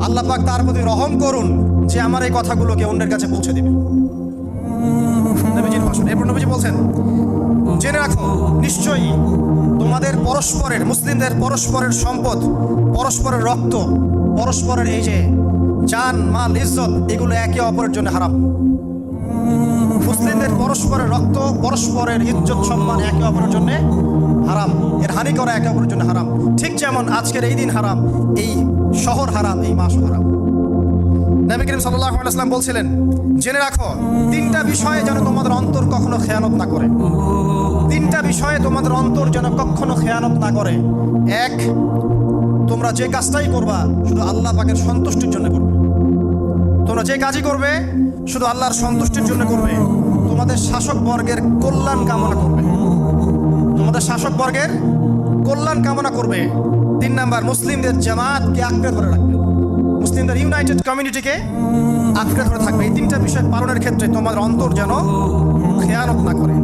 আল্লাহ পাক তার প্রতি রহম করুন যে আমার এই কথাগুলোকে অন্যের কাছে পৌঁছে দেবে। নবীজির ভাষণ। এরপর নবীজি বলছেন, জেনে রাখো নিশ্চয়ই তোমাদের পরস্পরের, মুসলিমদের পরস্পরের সম্পদ, পরস্পরের রক্ত, পরস্পরের এই যে জান মাল ইজ্জত, এগুলো একে অপরের জন্য হারাম। মুসলিমদের পরস্পরের রক্ত, পরস্পরের ইজ্জত সম্মান একে অপরের জন্য হারাম। এর হানি করা একে অপরের জন্য হারাম। ঠিক যেমন আজকের এই দিন হারাম, এই শহর হারাম, এই মাস হারাম। নবী করিম সাল্লাল্লাহু আলাইহি ওয়াসাল্লাম বলছিলেন, জেনে রাখো তিনটা বিষয়ে যেন তোমাদের অন্তর কখনো খেয়ানত না করে। তিনটা বিষয়ে তোমাদের অন্তর যেন কখনো খেয়ানত না করে। এক, তোমরা যে কাজটাই করবা শুধু আল্লাহ পাকের সন্তুষ্টির জন্য করবে। তোমরা যে কাজই করবে শুধু আল্লাহর সন্তুষ্টির জন্য করবে। তোমাদের শাসক বর্গের কল্যাণ কামনা করবে। তোমাদের শাসক বর্গের কল্যাণ কামনা করবে। 3 নাম্বার, মুসলিমদের জামাতকে আঁকড়ে ধরে রাখবে। মুসলিমদের ইউনাইটেড কমিউনিটিকে আঁকড়ে ধরে থাকবে। এই 3টা বিষয় পালনের ক্ষেত্রে তোমাদের অন্তর যেন খেয়ানত না করে।